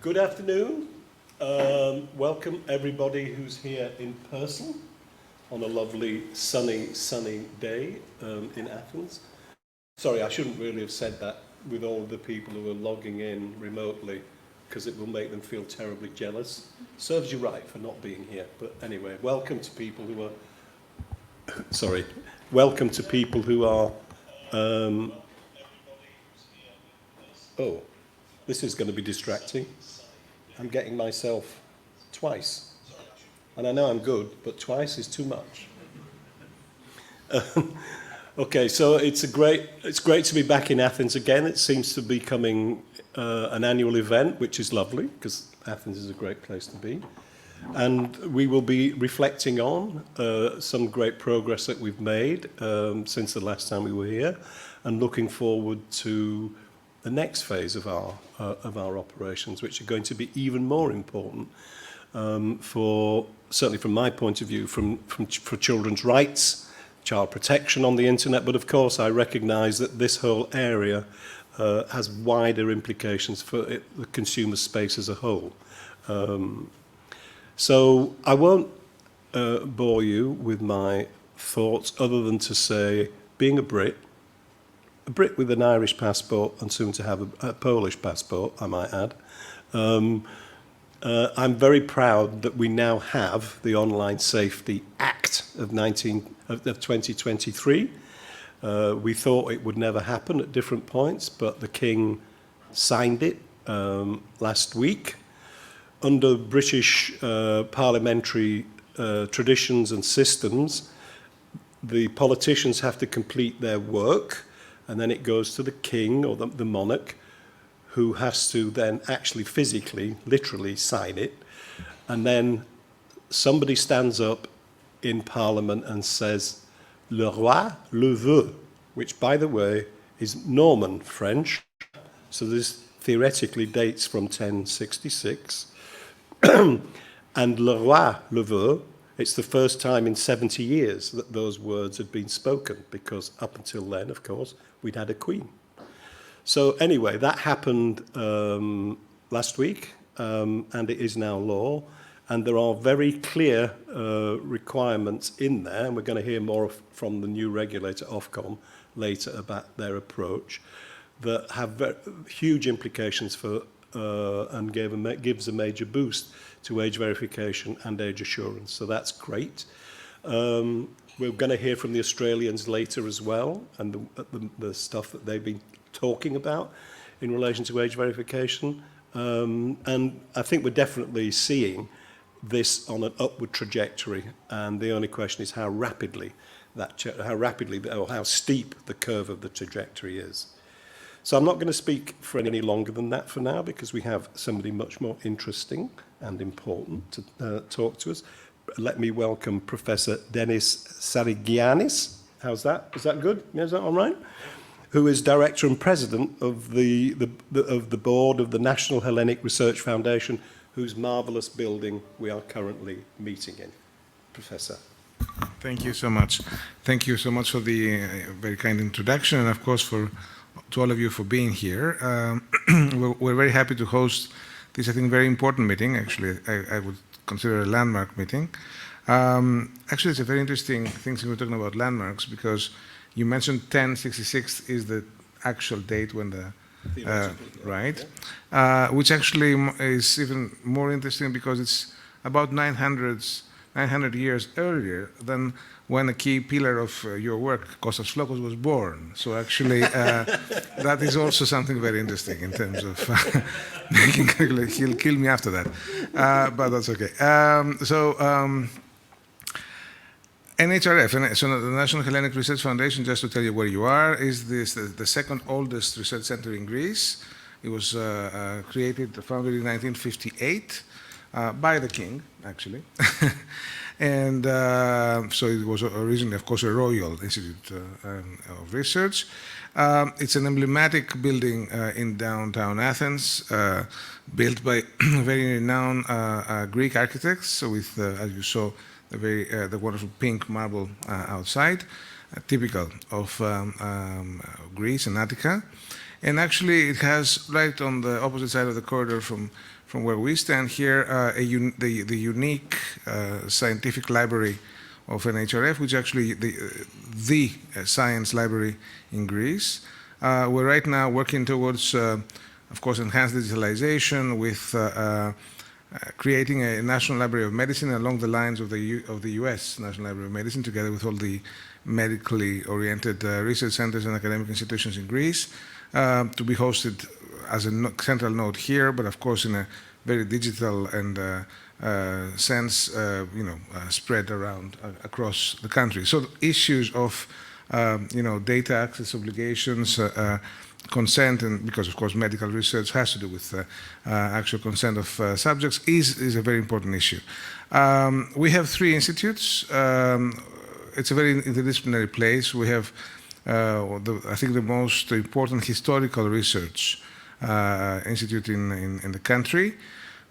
Good afternoon. Welcome everybody who's here in person on a lovely sunny day in Athens. Sorry, I shouldn't really have said that with all the people who are logging in remotely, because it will make them feel terribly jealous. Serves you right for not being here. But anyway, welcome to people who are, sorry, welcome to people who are, oh, this is going to be distracting. I'm getting myself twice. And I know I'm good, but twice is too much. Okay, so it's great to be back in Athens again. It seems to be becoming an annual event, which is lovely, because Athens is a great place to be. And we will be reflecting on some great progress that we've made since the last time we were here, and looking forward to the next phase of our operations, which are going to be even more important for, certainly from my point of view, for children's rights, child protection on the internet, but of course I recognise that this whole area has wider implications for the consumer space as a whole. So I won't bore you with my thoughts other than to say, being a Brit with an Irish passport and soon to have a Polish passport, I might add, I'm very proud that we now have the Online Safety Act of 2023. We thought it would never happen at different points, but the King signed it last week. Under British parliamentary traditions and systems, the politicians have to complete their work, and then it goes to the king or the monarch, who has to then actually physically, literally sign it. And then somebody stands up in Parliament and says, "Le roi le veut," which, by the way, is Norman French. So this theoretically dates from 1066. And le roi le veut, it's the first time in 70 years that those words had been spoken, because up until then, of course, we'd had a queen. So anyway, that happened last week, and it is now law. And there are very clear requirements in there, and we're going to hear more from the new regulator, Ofcom, later about their approach, that have huge implications for and gives a major boost to age verification and age assurance. So that's great. We're going to hear from the Australians later as well, and the stuff that they've been talking about in relation to age verification. And I think we're definitely seeing this on an upward trajectory, and the only question is how rapidly or how steep the curve of the trajectory is. So I'm not going to speak for any longer than that for now, because we have somebody much more interesting and important to talk to us. Let me welcome Professor Dennis Sarigiannis. How's that? Is that good? Is that all right? Who is Director and President of the board of the National Hellenic Research Foundation, whose marvellous building we are currently meeting in. Professor. Thank you so much. Thank you so much for the very kind introduction, and of course to all of you for being here. We're very happy to host this, I think, very important meeting. Actually, I would consider a landmark meeting. Actually, it's a very interesting thing we're talking about landmarks, because you mentioned 1066 is the actual date when the right, which actually is even more interesting because it's about 900 years earlier than when a key pillar of your work, Kostas Flokos, was born. So actually, that is also something very interesting in terms of making. He'll kill me after that, but that's okay. NHRF, so the National Hellenic Research Foundation, just to tell you where you are, is the second oldest research center in Greece. It was founded in 1958 by the king, actually. And so it was originally, of course, a royal institute of research. It's an emblematic building in downtown Athens, built by very renowned Greek architects, with, as you saw, the wonderful pink marble outside, typical of Greece and Attica. And actually, it has, right on the opposite side of the corridor from from where we stand here, the unique scientific library of NHRF, which is actually the science library in Greece. We're right now working towards, of course, enhanced digitalization with creating a National Library of Medicine along the lines of the US National Library of Medicine, together with all the medically oriented research centers and academic institutions in Greece, to be hosted as a central node here, but of course in a very digital and sense, spread around across the country. So issues of data access obligations, consent, and because of course medical research has to do with actual consent of subjects, is a very important issue. We have 3 institutes. It's a very interdisciplinary place. We have, I think, the most important historical research institute in the country,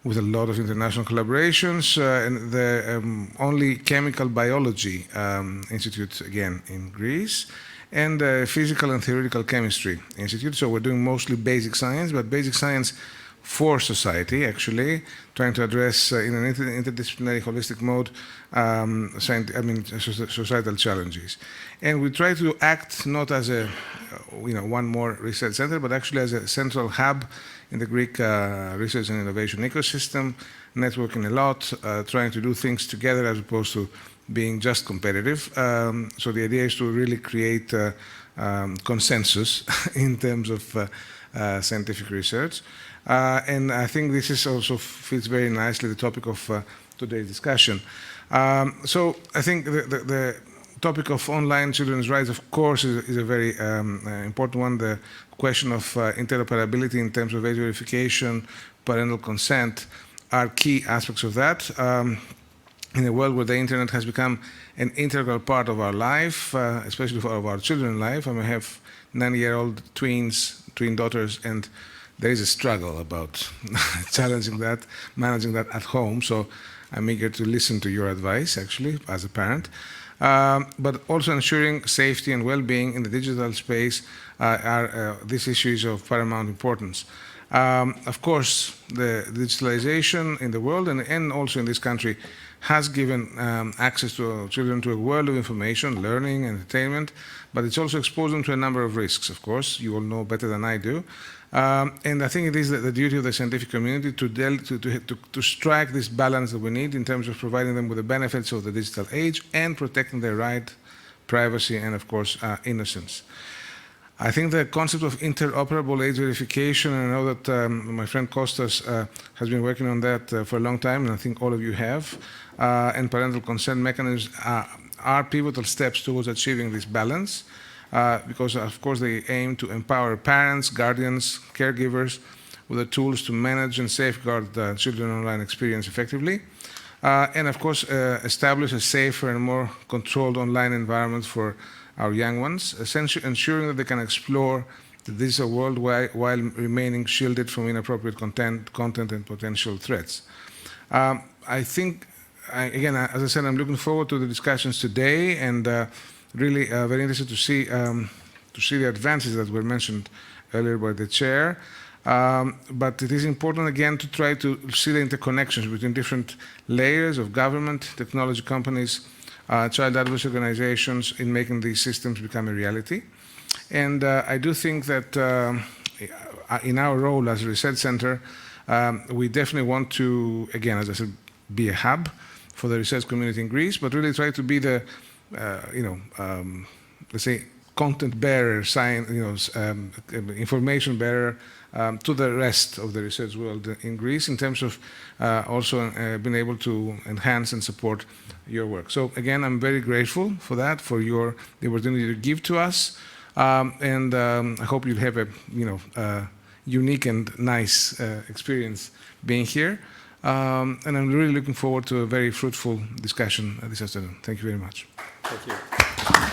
with a lot of international collaborations, and the only chemical biology institute, again, in Greece, and physical and theoretical chemistry institute. So we're doing mostly basic science, but basic science for society, actually, trying to address in an interdisciplinary, holistic mode, societal challenges. And we try to act not as a, one more research center, but actually as a central hub in the Greek research and innovation ecosystem, networking a lot, trying to do things together as opposed to being just competitive. So the idea is to really create consensus in terms of scientific research. And I think this is also fits very nicely the topic of today's discussion. So I think the topic of online children's rights, of course, is a very important one. The question of interoperability in terms of age verification, parental consent, are key aspects of that. In a world where the internet has become an integral part of our life, especially for our children's life. I have 9-year-old twin daughters, and there is a struggle about challenging that, managing that at home. So I'm eager to listen to your advice, actually, as a parent. But also ensuring safety and well-being in the digital space these issues of paramount importance. Of course, the digitalization in the world and also in this country has given access to children to a world of information, learning, entertainment, but it's also exposed them to a number of risks, of course. You all know better than I do. And I think it is the duty of the scientific community to strike this balance that we need in terms of providing them with the benefits of the digital age and protecting their right, privacy, and of course, innocence. I think the concept of interoperable age verification, and I know that my friend Kostas has been working on that for a long time, and I think all of you have, and parental consent mechanisms are pivotal steps towards achieving this balance, because of course they aim to empower parents, guardians, caregivers with the tools to manage and safeguard the children online experience effectively, and of course establish a safer and more controlled online environment for our young ones, ensuring that they can explore the digital world while remaining shielded from inappropriate content and potential threats. I think, again, as I said, I'm looking forward to the discussions today, and really very interested to see the advances that were mentioned earlier by the chair. But it is important, again, to try to see the interconnections between different layers of government, technology companies, child advocacy organizations in making these systems become a reality. And I do think that in our role as a research center, we definitely want to, again, as I said, be a hub for the research community in Greece, but really try to be the, let's say, content bearer, science, information bearer to the rest of the research world in Greece, in terms of also being able to enhance and support your work. So again, I'm very grateful for that, for the opportunity to give to us, and I hope you'll have a unique and nice experience being here. And I'm really looking forward to a very fruitful discussion this afternoon. Thank you very much. Thank you.